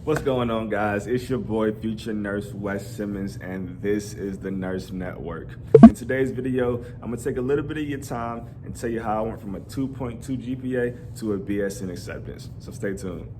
What's going on, guys? It's your boy, future nurse Wes Simmons, and this is the Nurse Network. In today's video, I'm gonna take a little bit of your time and tell you how I went from a 2.2 GPA to a BS in acceptance. So stay tuned.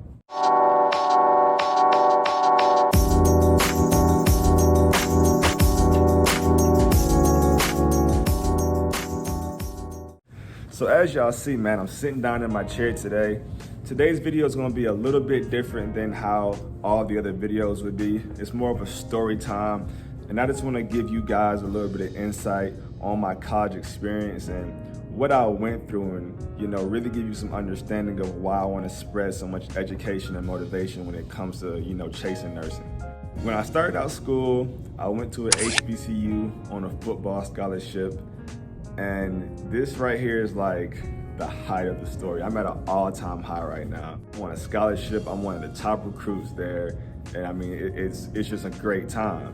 So as y'all see, man, I'm sitting down in my chair today. Today's video is gonna be a little bit different than how all the other videos would be. It's more of a story time, and I just wanna give you guys a little bit of insight on my college experience and what I went through, and really give you some understanding of why I wanna spread so much education and motivation when it comes to, chasing nursing. When I started out school, I went to an HBCU on a football scholarship, and this right here is like the height of the story. I'm at an all-time high right now. I'm on a scholarship, I'm one of the top recruits there, and I mean, it's just a great time.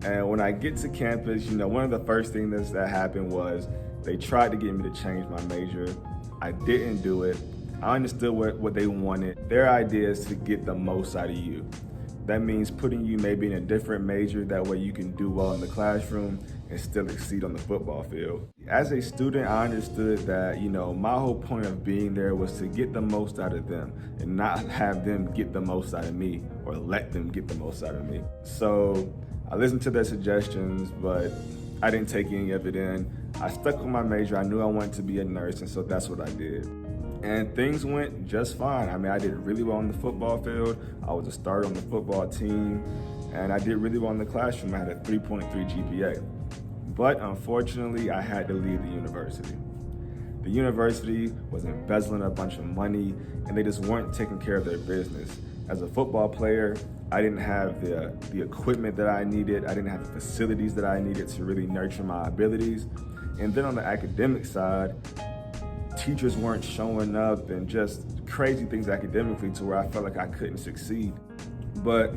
And when I get to campus, one of the first things that happened was they tried to get me to change my major. I didn't do it. I understood what they wanted. Their idea is to get the most out of you. That means putting you maybe in a different major, that way you can do well in the classroom and still exceed on the football field. As a student, I understood that, my whole point of being there was to get the most out of them and not have them get the most out of me or let them get the most out of me. So I listened to their suggestions, but I didn't take any of it in. I stuck with my major. I knew I wanted to be a nurse, and so that's what I did. And things went just fine. I mean, I did really well on the football field. I was a starter on the football team, and I did really well in the classroom. I had a 3.3 GPA. But unfortunately, I had to leave the university. The university was embezzling a bunch of money, and they just weren't taking care of their business. As a football player, I didn't have the equipment that I needed. I didn't have the facilities that I needed to really nurture my abilities. And then on the academic side, teachers weren't showing up, and just crazy things academically to where I felt like I couldn't succeed. But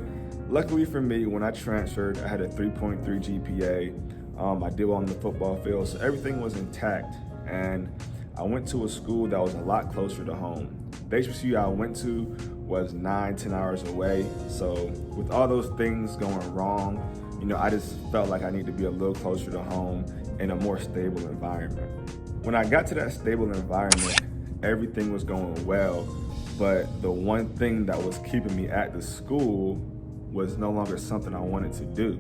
luckily for me, when I transferred, I had a 3.3 GPA. I did well on the football field, so everything was intact. And I went to a school that was a lot closer to home. The HBCU I went to was 9-10 hours away. So with all those things going wrong, I just felt like I needed to be a little closer to home in a more stable environment. When I got to that stable environment, everything was going well, but the one thing that was keeping me at the school was no longer something I wanted to do.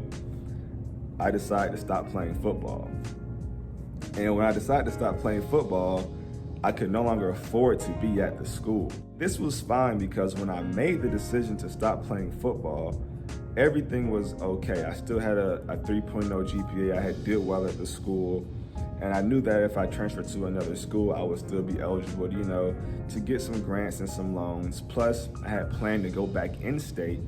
I decided to stop playing football. And when I decided to stop playing football, I could no longer afford to be at the school. This was fine because when I made the decision to stop playing football, everything was okay. I still had a 3.0 GPA. I had did well at the school. And I knew that if I transferred to another school, I would still be eligible, to get some grants and some loans. Plus, I had planned to go back in-state,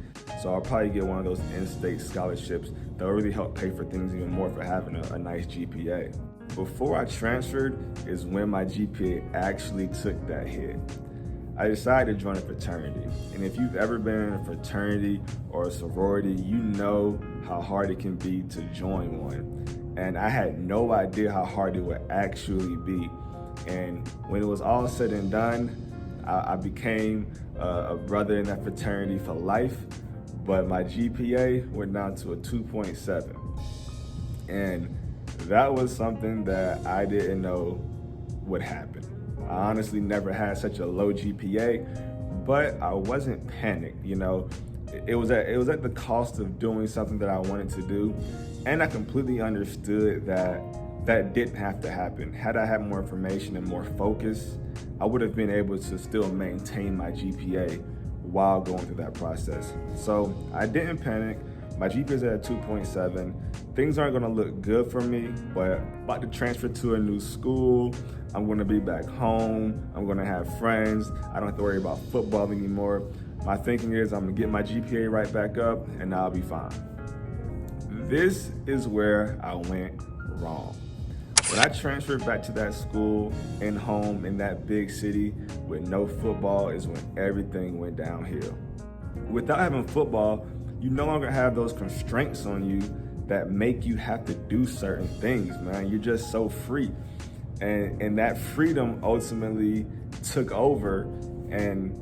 so I'll probably get one of those in-state scholarships that will really help pay for things even more for having a nice GPA. Before I transferred is when my GPA actually took that hit. I decided to join a fraternity. And if you've ever been in a fraternity or a sorority, you know how hard it can be to join one. And I had no idea how hard it would actually be. And when it was all said and done, I became a brother in that fraternity for life, but my GPA went down to a 2.7. And that was something that I didn't know would happen. I honestly never had such a low GPA, but I wasn't panicked, It was at the cost of doing something that I wanted to do, and I completely understood that didn't have to happen. Had I had more information and more focus, I would have been able to still maintain my GPA while going through that process. So I didn't panic. My GPA is at 2.7. Things aren't gonna look good for me, but I'm about to transfer to a new school. I'm gonna be back home. I'm gonna have friends. I don't have to worry about football anymore. My thinking is I'm gonna get my GPA right back up and I'll be fine. This is where I went wrong. When I transferred back to that school and home in that big city with no football is when everything went downhill. Without having football, you no longer have those constraints on you that make you have to do certain things, man. You're just so free. And that freedom ultimately took over, and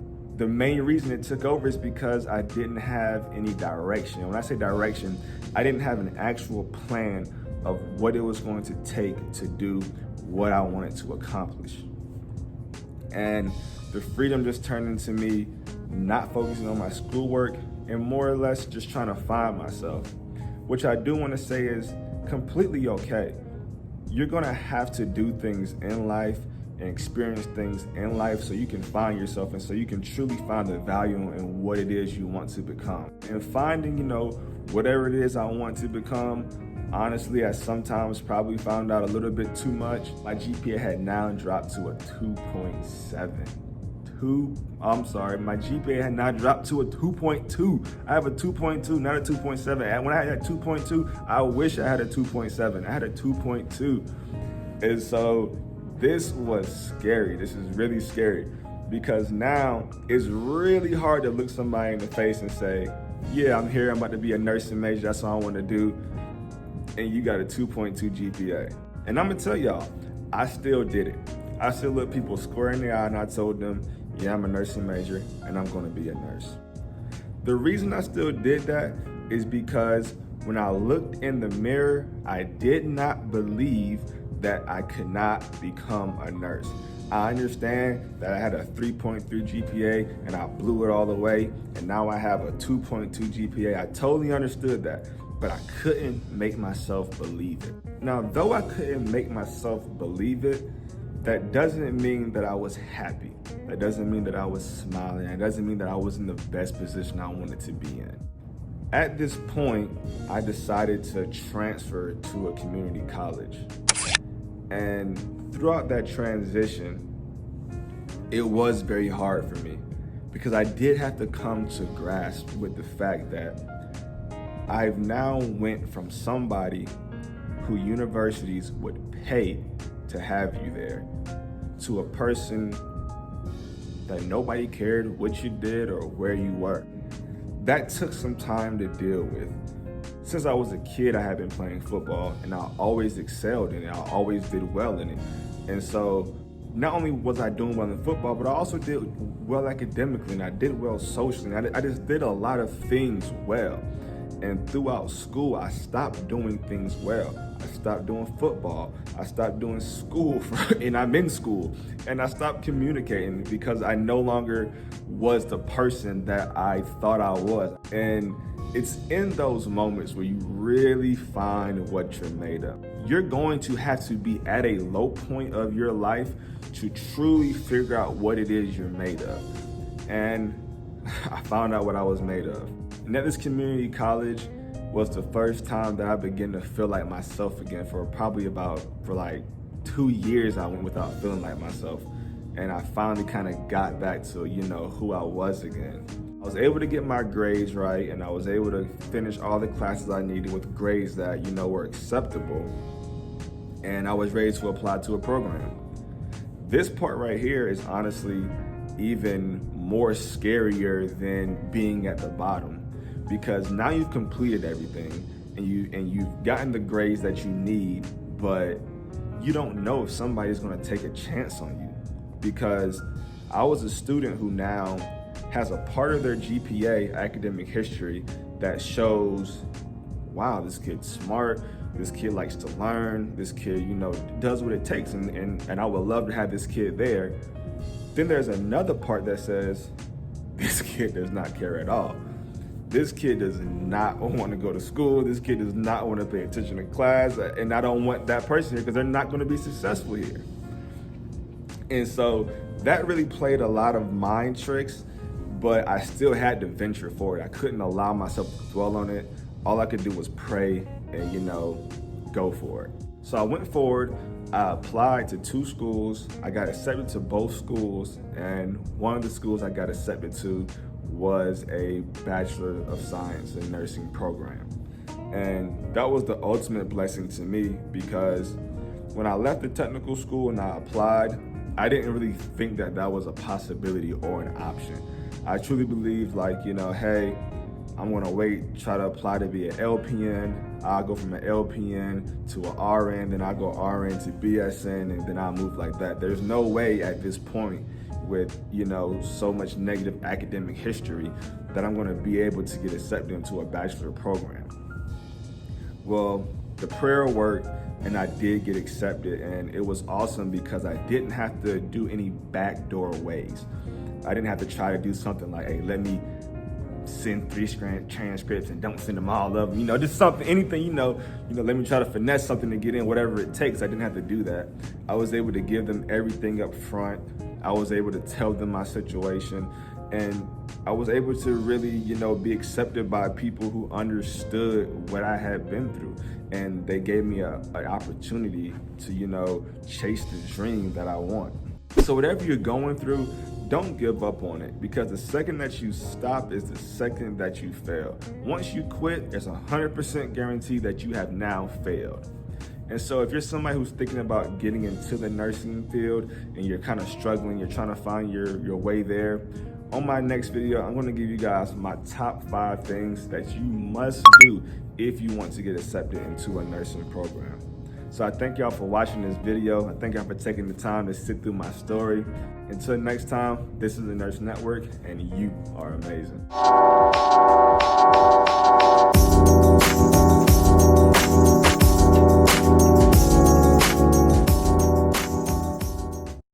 the main reason it took over is because I didn't have any direction. When I say direction, I didn't have an actual plan of what it was going to take to do what I wanted to accomplish. And the freedom just turned into me not focusing on my schoolwork and more or less just trying to find myself, which I do want to say is completely okay. You're gonna have to do things in life and experience things in life so you can find yourself and so you can truly find the value in what it is you want to become. And finding, whatever it is I want to become, honestly, I sometimes probably found out a little bit too much. My GPA had now dropped to a 2.7. My GPA had now dropped to a 2.2. I have a 2.2, not a 2.7. And when I had a 2.2, I wish I had a 2.7. I had a 2.2. And so this was scary. This is really scary because now it's really hard to look somebody in the face and say, yeah, I'm here. I'm about to be a nursing major. That's all I want to do. And you got a 2.2 GPA. And I'm gonna tell y'all, I still did it. I still looked people square in the eye and I told them, yeah, I'm a nursing major and I'm gonna be a nurse. The reason I still did that is because when I looked in the mirror, I did not believe that I could not become a nurse. I understand that I had a 3.3 GPA and I blew it all the way, and now I have a 2.2 GPA. I totally understood that, but I couldn't make myself believe it. Now, though I couldn't make myself believe it, that doesn't mean that I was happy. That doesn't mean that I was smiling. That doesn't mean that I was in the best position I wanted to be in. At this point, I decided to transfer to a community college. And throughout that transition, it was very hard for me because I did have to come to grasp with the fact that I've now went from somebody who universities would pay to have you there to a person that nobody cared what you did or where you were. That took some time to deal with. Since I was a kid, I had been playing football and I always excelled in it. I always did well in it. And so not only was I doing well in football, but I also did well academically and I did well socially. I just did a lot of things well. And throughout school, I stopped doing things well. I stopped doing football. I stopped doing school, and I'm in school. And I stopped communicating because I no longer was the person that I thought I was. And it's in those moments where you really find what you're made of. You're going to have to be at a low point of your life to truly figure out what it is you're made of. And I found out what I was made of. And at this community college was the first time that I began to feel like myself again for like 2 years I went without feeling like myself. And I finally kind of got back to, who I was again. I was able to get my grades right and I was able to finish all the classes I needed with grades that, were acceptable. And I was ready to apply to a program. This part right here is honestly even more scarier than being at the bottom. Because now you've completed everything and you've gotten the grades that you need, but you don't know if somebody's gonna take a chance on you. Because I was a student who now has a part of their GPA, academic history, that shows, wow, this kid's smart, this kid likes to learn, this kid, does what it takes, and I would love to have this kid there. Then there's another part that says, this kid does not care at all. This kid does not want to go to school. This kid does not want to pay attention to class. And I don't want that person here because they're not going to be successful here. And so that really played a lot of mind tricks, but I still had to venture forward. I couldn't allow myself to dwell on it. All I could do was pray and, go for it. So I went forward. I applied to 2 schools. I got accepted to both schools. And one of the schools I got accepted to was a Bachelor of Science in Nursing program. And that was the ultimate blessing to me because when I left the technical school and I applied, I didn't really think that that was a possibility or an option. I truly believed hey, I'm gonna wait, try to apply to be an LPN. I'll go from an LPN to an RN, then I'll go RN to BSN, and then I'll move like that. There's no way at this point with, you know, so much negative academic history that I'm gonna be able to get accepted into a bachelor program. Well, the prayer worked and I did get accepted, and it was awesome because I didn't have to do any backdoor ways. I didn't have to try to do something like, hey, let me send 3 transcripts and don't send them all of them. You know, just something, anything, you know, let me try to finesse something to get in, whatever it takes. I didn't have to do that. I was able to give them everything up front. I was able to tell them my situation, and I was able to really, you know, be accepted by people who understood what I had been through. And they gave me an opportunity to, you know, chase the dream that I want. So whatever you're going through, don't give up on it, because the second that you stop is the second that you fail. Once you quit, it's 100% guarantee that you have now failed. And so if you're somebody who's thinking about getting into the nursing field and you're kind of struggling, you're trying to find your way there, on my next video, I'm gonna give you guys my top 5 things that you must do if you want to get accepted into a nursing program. So I thank y'all for watching this video. I thank y'all for taking the time to sit through my story. Until next time, this is the Nurse Network, and you are amazing.